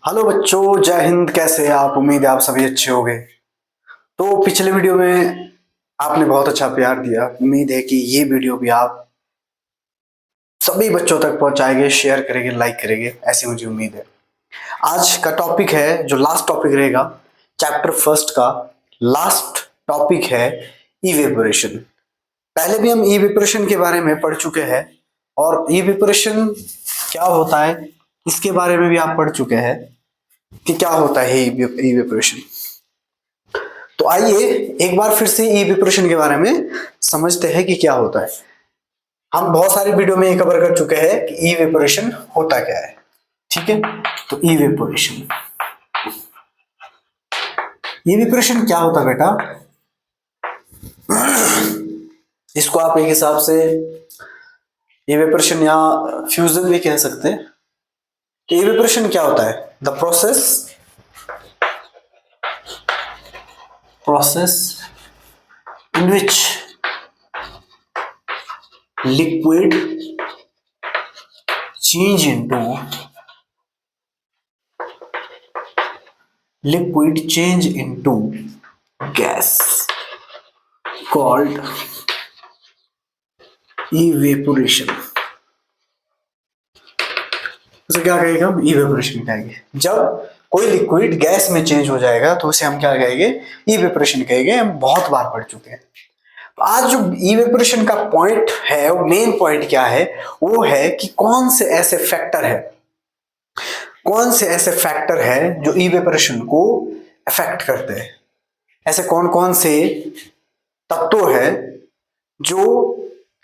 Hello बच्चों, जय हिंद। कैसे हैं आप? उम्मीद है आप सभी अच्छे होंगे। तो पिछले वीडियो में आपने बहुत अच्छा प्यार दिया। उम्मीद है कि ये वीडियो भी आप सभी बच्चों तक पहुंचाएंगे, शेयर करेंगे, लाइक करेंगे, ऐसी मुझे उम्मीद है। आज का टॉपिक है, जो लास्ट टॉपिक रहेगा चैप्टर फर्स्ट का, लास्ट टॉपिक है इवेपोरेशन। पहले भी हम इवेपोरेशन के बारे में पढ़ चुके हैं और इवेपोरेशन क्या होता है इसके बारे में भी आप पढ़ चुके हैं कि क्या होता है इवेपोरेशन। तो आइए एक बार फिर से इवेपोरेशन के बारे में समझते हैं कि क्या होता है। हम बहुत सारी वीडियो में कवर कर चुके हैं कि इवेपोरेशन होता क्या है। ठीक है, तो इवेपोरेशन इवेपोरेशन क्या होता है बेटा? इसको आप एक हिसाब से इवेपोरेशन या फ्यूजन भी कह सकते हैं। तो इवेपोरेशन क्या होता है? The process in which liquid change into gas called evaporation। उसे क्या कहेंगे हम? इवेपोरेशन कहेंगे। जब कोई लिक्विड गैस में चेंज हो जाएगा तो उसे हम क्या कहेंगे? इवेपोरेशन कहेंगे। हम बहुत बार पढ़ चुके हैं। तो आज जो इवेपोरेशन का पॉइंट है, वो मेन पॉइंट क्या है? वो है कि कौन से ऐसे फैक्टर है जो इवेपोरेशन को अफेक्ट करते हैं। ऐसे कौन कौन से तत्व है जो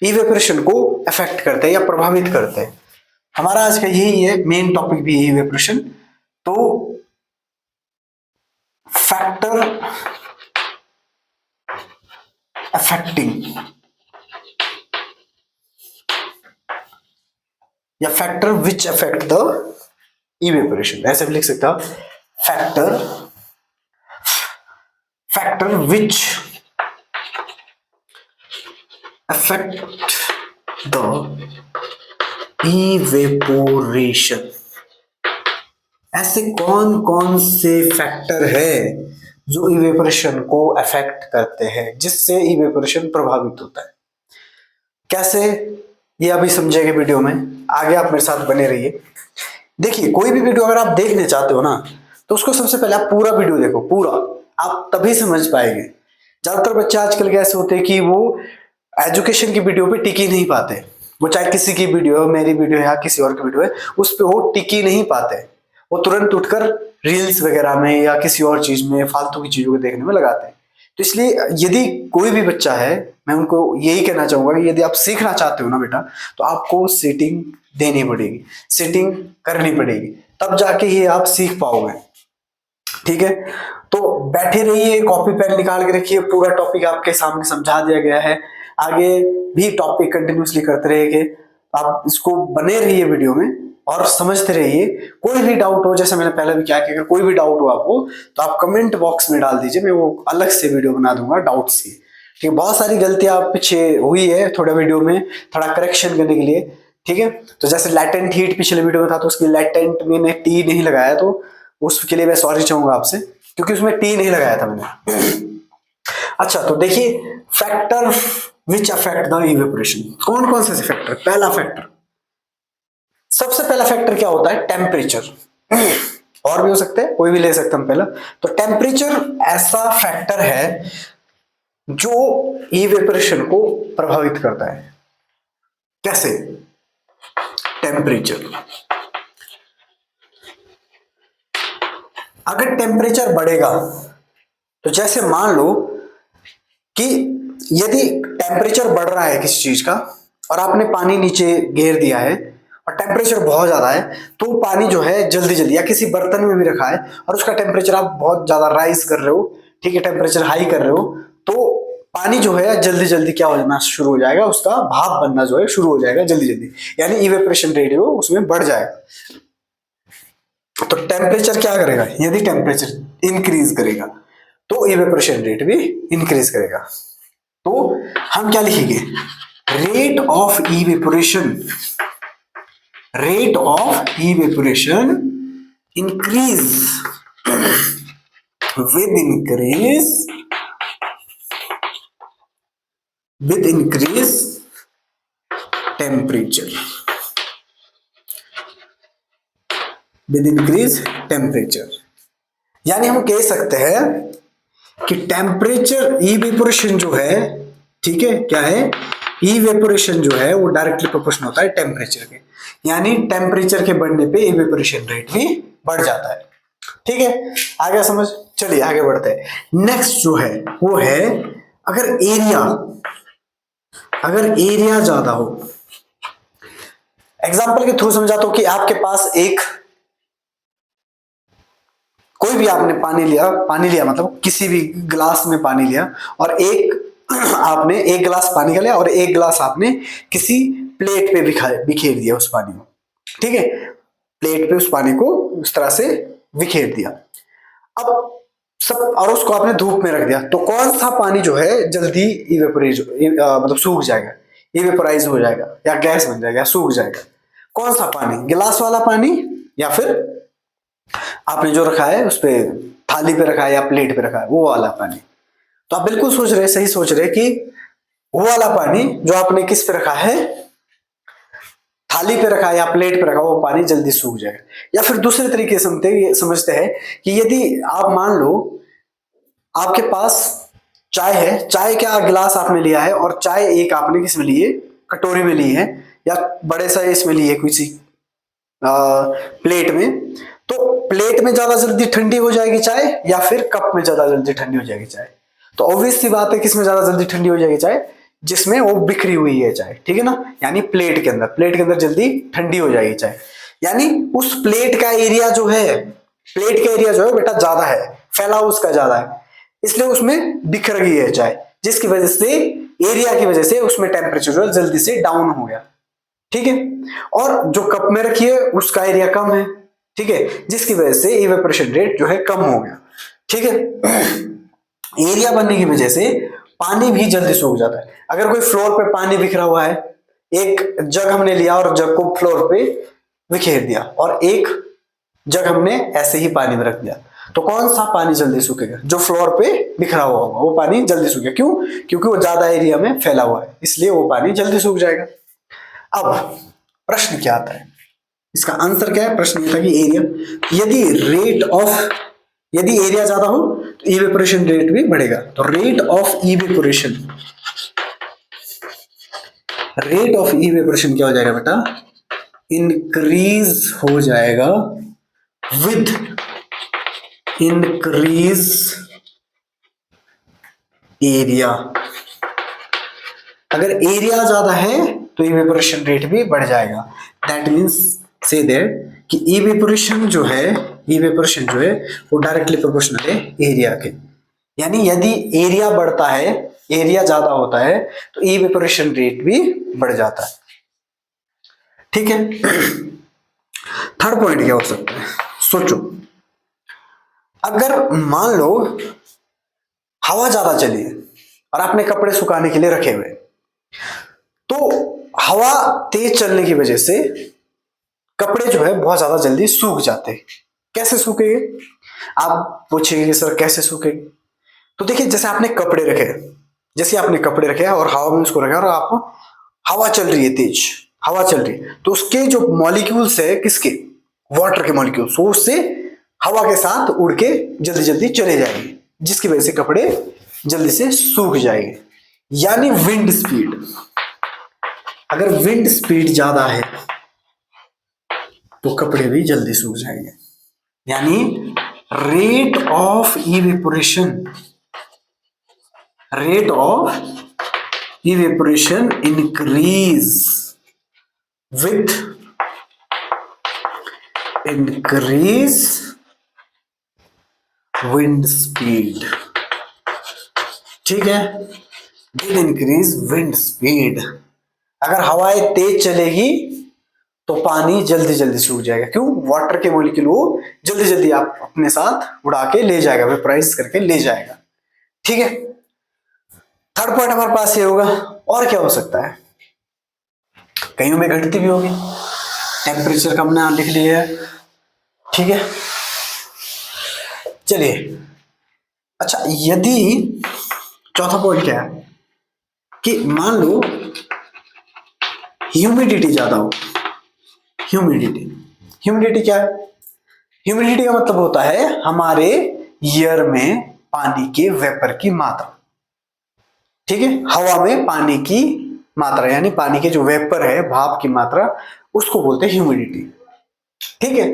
इवेपोरेशन को अफेक्ट करते हैं या प्रभावित करते हैं। हमारा आज का यही है, मेन टॉपिक भी यही इवेपोरेशन। तो फैक्टर अफेक्टिंग या factor which affect the evaporation, ऐसे भी लिख सकता। Factor which affect the evaporation. ऐसे कौन कौन से फैक्टर है जो इवेपोरेशन को अफेक्ट करते हैं, जिससे इवेपोरेशन प्रभावित होता है। कैसे, ये अभी समझेंगे वीडियो में। आगे आप मेरे साथ बने रहिए। देखिए, कोई भी वीडियो अगर आप देखने चाहते हो ना, तो उसको सबसे पहले आप पूरा वीडियो देखो, पूरा। आप तभी समझ पाएंगे। ज्यादातर बच्चे आजकल के ऐसे होते हैं कि वो एजुकेशन की वीडियो पे टिक ही नहीं पाते। वो चाहे किसी की वीडियो हो, मेरी वीडियो है या किसी और की वीडियो है, उस पर वो टिक ही नहीं पाते। वो तुरंत उठकर रील्स वगैरह में या किसी और चीज में, फालतू की चीजों को देखने में लगाते हैं। तो इसलिए यदि कोई भी बच्चा है, मैं उनको यही कहना चाहूंगा कि यदि आप सीखना चाहते हो ना बेटा, तो आपको सीटिंग देनी पड़ेगी, सीटिंग करनी पड़ेगी, तब जाके ये आप सीख पाओगे। ठीक है, तो बैठे रहिए, कॉपी पेन निकाल के रखिए। पूरा टॉपिक आपके सामने समझा दिया गया है। आगे भी टॉपिक कंटिन्यूसली करते रहेंगे। आप इसको बने रहिए वीडियो में और समझते रहिए। कोई भी डाउट हो, जैसे मैंने पहले भी क्या किया, कोई भी डाउट हो आपको, तो आप कमेंट बॉक्स में डाल दीजिए। मैं वो अलग से वीडियो बना दूंगा डाउट्स की। ठीक है, बहुत सारी गलतियां पीछे हुई है थोड़ा वीडियो में, थोड़ा करेक्शन करने के लिए। ठीक है, तो जैसे लैटेंट हीट पिछले वीडियो में था, तो उसकी लैटेंट मैंने टी नहीं लगाया, तो उसके लिए मैं सॉरी चाहूंगा आपसे, क्योंकि उसमें टी नहीं लगाया था मैंने। अच्छा, तो देखिए, factor which affect the evaporation. कौन कौन से फैक्टर? पहला फैक्टर, सबसे पहला फैक्टर क्या होता है? टेम्परेचर। और भी हो सकते हैं, कोई भी ले सकते हम पहला। तो टेम्परेचर ऐसा फैक्टर है जो इवेपोरेशन को प्रभावित करता है। कैसे? टेम्परेचर, अगर टेम्परेचर बढ़ेगा, तो जैसे मान लो कि यदि टेम्परेचर बढ़ रहा है किसी चीज का और आपने पानी नीचे घेर दिया है और टेम्परेचर बहुत ज्यादा है, तो पानी जो है जल्दी जल्दी, या किसी बर्तन में भी रखा है और उसका टेम्परेचर आप बहुत ज्यादा राइज कर रहे हो, ठीक है, टेम्परेचर हाई कर रहे हो, तो पानी जो है जल्दी जल्दी क्या होना शुरू हो जाएगा, उसका भाप बनना जो है शुरू हो जाएगा जल्दी जल्दी, यानी इवेपोरेशन रेट जो उसमें बढ़ जाएगा। तो टेम्परेचर क्या करेगा? यदि टेम्परेचर इंक्रीज करेगा तो इवेपोरेशन रेट भी इंक्रीज करेगा। तो हम क्या लिखेंगे? Rate of evaporation, rate of evaporation increase with increase temperature, with increase temperature। यानी हम कह सकते हैं कि टेम्परेचर इवेपोरेशन जो है, ठीक है, क्या है, इवेपोरेशन जो है वो डायरेक्टली प्रोपोर्शनल होता है टेम्परेचर के। यानी टेम्परेचर के बढ़ने पे इवेपोरेशन रेट भी बढ़ जाता है। ठीक है, आ गया समझ? चलिए आगे बढ़ते हैं। नेक्स्ट जो है वो है अगर एरिया ज्यादा हो। एग्जाम्पल के थ्रू समझाता हूं कि आपके पास कोई भी आपने पानी लिया मतलब किसी भी गिलास में पानी लिया और आपने एक गिलास पानी का लिया और एक गिलास आपने किसी प्लेट पे बिखेर दिया उस पानी को। ठीक है, प्लेट पे उस पानी को उस तरह से बिखेर दिया। अब और उसको आपने धूप में रख दिया, तो कौन सा पानी जो है जल्दी मतलब सूख जाएगा, इवेपोराइज हो जाएगा या गैस बन जाएगा या सूख जाएगा? कौन सा पानी? गिलास वाला पानी या फिर आपने जो रखा है उस पे थाली पे रखा है या प्लेट पे रखा है वो वाला पानी? तो आप बिल्कुल सही सोच रहे कि वो वाला पानी जो आपने किस पे रखा है, थाली पे रखा है या प्लेट पे रखा, वो पानी जल्दी सूख जाएगा। या फिर दूसरे तरीके से समझते हैं कि यदि आप मान लो आपके पास चाय है, चाय का गिलास आपने लिया है और चाय एक आपने किस में ली है, कटोरी में ली है या बड़े सा इसमें ली है किसी प्लेट में, तो प्लेट में ज्यादा जल्दी ठंडी हो जाएगी चाय या फिर कप में ज्यादा जल्दी ठंडी हो जाएगी चाय? तो ऑब्वियस सी बात है किसमें ज्यादा जल्दी ठंडी हो जाएगी चाय? जिसमें वो बिखरी हुई है चाय, ठीक है ना, यानी प्लेट के अंदर जल्दी ठंडी हो जाएगी चाय। यानी उस प्लेट का एरिया जो है बेटा ज्यादा है, फैलाव उसका ज्यादा है, इसलिए उसमें बिखर गई है चाय, जिसकी वजह से एरिया की वजह से उसमें टेम्परेचर जो है जल्दी से डाउन हो गया। ठीक है, और जो कप में रखी है उसका एरिया कम है, ठीक है, जिसकी वजह से इवेपोरेशन रेट जो है कम हो गया। ठीक है, एरिया बनने की वजह से पानी भी जल्दी सूख जाता है। अगर कोई फ्लोर पे पानी बिखरा हुआ है, एक जग हमने लिया और जग को फ्लोर पे बिखेर दिया और एक जग हमने ऐसे ही पानी में रख दिया, तो कौन सा पानी जल्दी सूखेगा? जो फ्लोर पे बिखरा हुआ होगा वो पानी जल्दी सूखेगा। क्यों? क्योंकि वो ज्यादा एरिया में फैला हुआ है, इसलिए वो पानी जल्दी सूख जाएगा। अब प्रश्न क्या आता है, इसका आंसर क्या है? प्रश्न ये था कि यदि एरिया ज्यादा हो तो इवेपोरेशन रेट भी बढ़ेगा। तो रेट ऑफ इवेपोरेशन क्या हो जाएगा बेटा? इंक्रीज हो जाएगा विद इंक्रीज एरिया। अगर एरिया ज्यादा है तो इवेपोरेशन रेट भी बढ़ जाएगा। दैट मीन्स से दैट कि इवेपोरेशन जो है वो डायरेक्टली प्रोपोर्शनल है एरिया के। यानी यदि एरिया बढ़ता है, एरिया ज्यादा होता है तो इवेपोरेशन रेट भी बढ़ जाता है। ठीक है, थर्ड पॉइंट क्या हो सकता है? सोचो, अगर मान लो हवा ज्यादा चली है और आपने कपड़े सुखाने के लिए रखे हुए, तो हवा तेज चलने की वजह से कपड़े जो है बहुत ज्यादा जल्दी सूख जाते हैं। कैसे सूखेंगे? आप पूछेंगे कि सर कैसे सूखेंगे? तो देखिए, जैसे आपने कपड़े रखे और हवा में उसको रखा और आपको हवा चल रही है, तेज हवा चल रही है, तो उसके जो मॉलिक्यूल्स है, किसके? वाटर के मॉलिक्यूल्स, वो उससे हवा के साथ उड़ के जल्दी जल्दी चले जाएंगे, जिसकी वजह से कपड़े जल्दी से सूख जाएंगे। यानी विंड स्पीड, अगर विंड स्पीड ज्यादा है तो कपड़े भी जल्दी सूख जाएंगे। यानी rate of evaporation increase with increase wind speed. ठीक है, विद इंक्रीज विंड स्पीड। अगर हवाएं तेज चलेगी तो पानी जल्दी जल्दी सूख जाएगा। क्यों? वाटर के मॉलिक्यूल वो जल्दी जल्दी आप अपने साथ उड़ा के ले जाएगा, वेपराइज करके ले जाएगा। ठीक है, थर्ड पॉइंट हमारे पास ये होगा। और क्या हो सकता है? कईयों में घटती भी होगी, टेम्परेचर का हमने लिख लिया है। ठीक है, चलिए। अच्छा, यदि चौथा पॉइंट क्या है कि मान लो ह्यूमिडिटी ज्यादा हो। ह्यूमिडिटी क्या है? ह्यूमिडिटी का मतलब होता है हमारे एयर में पानी के वेपर की मात्रा। ठीक है, हवा में पानी की मात्रा, यानी पानी के जो वेपर है, भाप की मात्रा, उसको बोलते हैं ह्यूमिडिटी। ठीक है,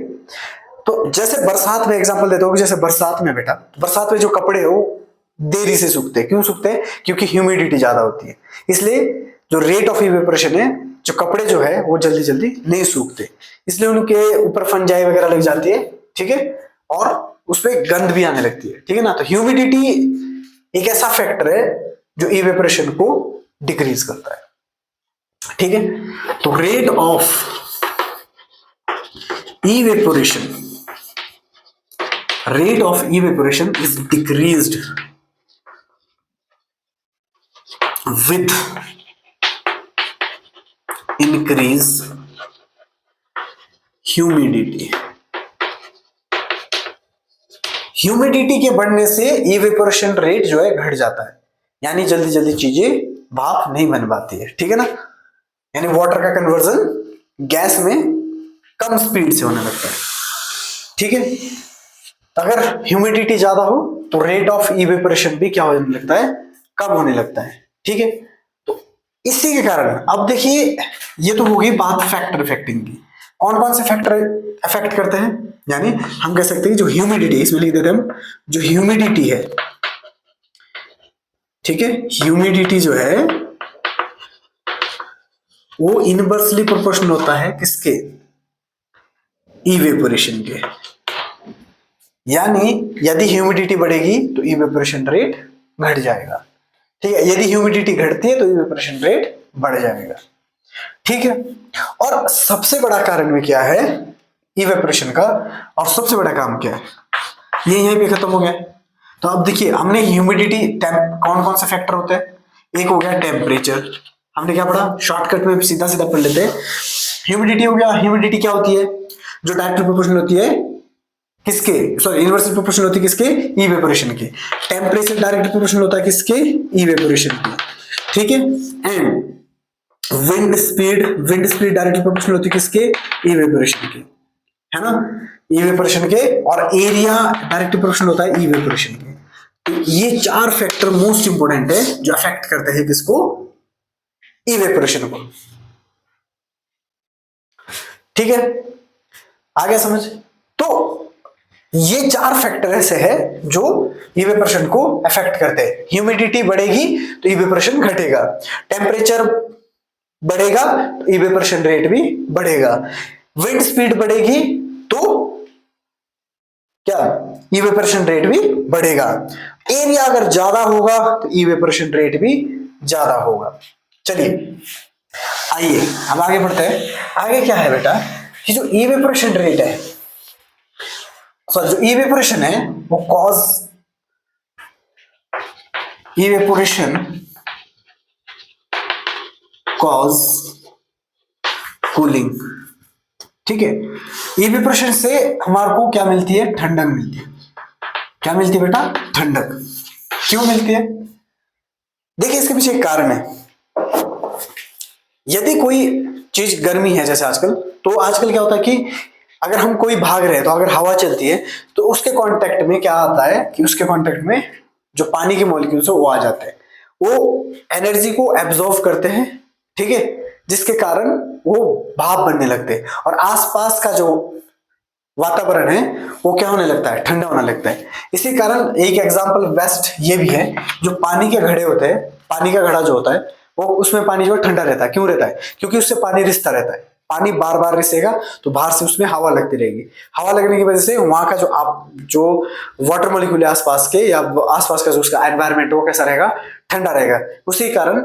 तो जैसे बरसात में एग्जांपल देता हूँ, जैसे बरसात में बेटा, बरसात में जो कपड़े हो देरी से सूखते हैं। क्यों सूखते हैं? क्योंकि ह्यूमिडिटी ज्यादा होती है। इसलिए जो रेट ऑफ इवेपोरेशन है, जो कपड़े जो है वो जल्दी जल्दी नहीं सूखते, इसलिए उनके ऊपर फंजाई वगैरह लग जाती है। ठीक है, और उसपे गंध भी आने लगती है। ठीक है ना, तो ह्यूमिडिटी एक ऐसा फैक्टर है जो इवेपोरेशन को डिक्रीज करता है। ठीक है, तो rate of evaporation is decreased with increase humidity। Humidity के बढ़ने से इवेपोरेशन रेट जो है घट जाता है, यानी जल्दी जल्दी चीजें भाप नहीं बन पाती है। ठीक है ना, यानी वाटर का कन्वर्जन गैस में कम स्पीड से होने लगता है। ठीक है, अगर ह्यूमिडिटी ज्यादा हो तो रेट ऑफ इवेपोरेशन भी क्या होने लगता है? कम होने लगता है। ठीक है, तो इसी के कारण अब देखिए, ये तो होगी बात फैक्टर इफेक्टिंग की। कौन कौन से फैक्टर इफेक्ट करते हैं? यानी हम कह सकते हैं जो ह्यूमिडिटी, इसमें लिख देते हैं हम, जो ह्यूमिडिटी है, ठीक है, ह्यूमिडिटी जो है वो इनवर्सली प्रोपोर्शनल होता है किसके? इवेपोरेशन के। यानी यदि ह्यूमिडिटी बढ़ेगी तो इवेपोरेशन रेट घट जाएगा। ठीक है, यदि ह्यूमिडिटी घटती है तो इवेपोरेशन रेट बढ़ जाएगा। ठीक है, और सबसे बड़ा कारण में क्या है इवेपोरेशन का, और सबसे बड़ा काम क्या है, ये यहीं पे खत्म हो गया। तो अब देखिए, हमने ह्यूमिडिटी, कौन कौन से फैक्टर होते हैं? एक हो गया टेम्परेचर, हमने क्या पढ़ा, शॉर्टकट में सीधा सीधा पढ़ लेते हैं। ह्यूमिडिटी हो गया, ह्यूमिडिटी क्या होती है? जो डायरेक्टली प्रोपोर्शनल होती है किसके? सॉरी, इनवर्सली प्रोपोर्शनल होती है किसके? इवेपोरेशन की। टेम्परेचर डायरेक्टली प्रोपोर्शनल होता है किसके? इवेपोरेशन की। ठीक है, and wind speed directly proportional होती है किसके? इवेपोरेशन की, है ना, इवेपोरेशन के। और एरिया डायरेक्टली प्रोपोर्शनल होता है इवेपोरेशन के। तो ये चार फैक्टर मोस्ट इंपोर्टेंट है जो अफेक्ट करते हैं किसको? इवेपोरेशन को। ठीक है, आ गया समझ? तो ये चार फैक्टर ऐसे है जो इवेपोरेशन को अफेक्ट करते हैं। ह्यूमिडिटी बढ़ेगी तो इवेपोरेशन घटेगा, टेम्परेचर बढ़ेगा तो इवेपोरेशन रेट भी बढ़ेगा, विंड स्पीड बढ़ेगी तो क्या? इवेपोरेशन रेट भी बढ़ेगा, एरिया अगर ज्यादा होगा तो इवेपोरेशन रेट भी ज्यादा होगा। चलिए आइए अब आगे बढ़ते हैं। आगे क्या है बेटा, कि जो इवेपोरेशन रेट है, सॉरी जो इवेपोरेशन है वो इवेपोरेशन कॉज कूलिंग। ठीक है, इवेपोरेशन से हमारे को क्या मिलती है? ठंडक मिलती है। क्या मिलती है बेटा? ठंडक। क्यों मिलती है? देखिए, इसके पीछे एक कारण है। यदि कोई चीज गर्मी है, जैसे आजकल, तो आजकल क्या होता है कि अगर हम कोई भाग रहे हैं तो अगर हवा चलती है तो उसके कांटेक्ट में क्या आता है कि उसके कांटेक्ट में जो पानी के मॉलिक्यूल्स है वो आ जाते हैं, वो एनर्जी को एब्जॉर्व करते हैं। ठीक है, जिसके कारण वो भाप बनने लगते हैं और आसपास का जो वातावरण है वो क्या होने लगता है? ठंडा होने लगता है। इसी कारण एक एग्जांपल बेस्ट ये भी है, जो पानी के घड़े होते हैं, पानी का घड़ा जो होता है वो, उसमें पानी जो ठंडा रहता है। क्यों रहता है? क्योंकि उससे पानी रिसता रहता है। पानी बार बार रिसेगा तो बाहर से उसमें हवा लगती रहेगी। हवा लगने की वजह से वहां का जो वाटर मॉलिक्यूल है आसपास के, या आसपास का जो उसका एनवायरमेंट वो कैसा रहेगा? ठंडा रहेगा। उसी कारण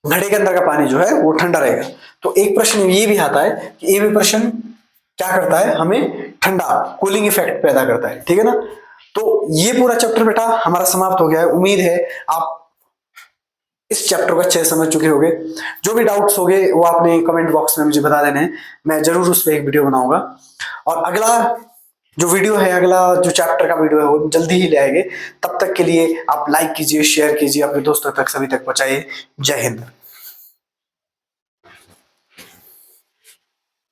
घड़े के अंदर का पानी जो है वो ठंडा रहेगा। तो एक प्रश्न ये भी आता है कि इवेपोरेशन क्या करता है? हमें ठंडा, कूलिंग इफेक्ट पैदा करता है। ठीक है ना, तो ये पूरा चैप्टर बेटा हमारा समाप्त हो गया है। उम्मीद है आप इस चैप्टर को अच्छे से समझ चुके होंगे। जो भी डाउट्स होंगे वो आपने कमेंट बॉक्स में मुझे बता देने हैं, मैं जरूर उस पर एक वीडियो बनाऊंगा। और अगला जो वीडियो है, अगला जो चैप्टर का वीडियो है वो जल्दी ही ले आएंगे। तब तक के लिए आप लाइक कीजिए, शेयर कीजिए, अपने दोस्तों तक सभी तक पहुंचाइए। जय हिंद।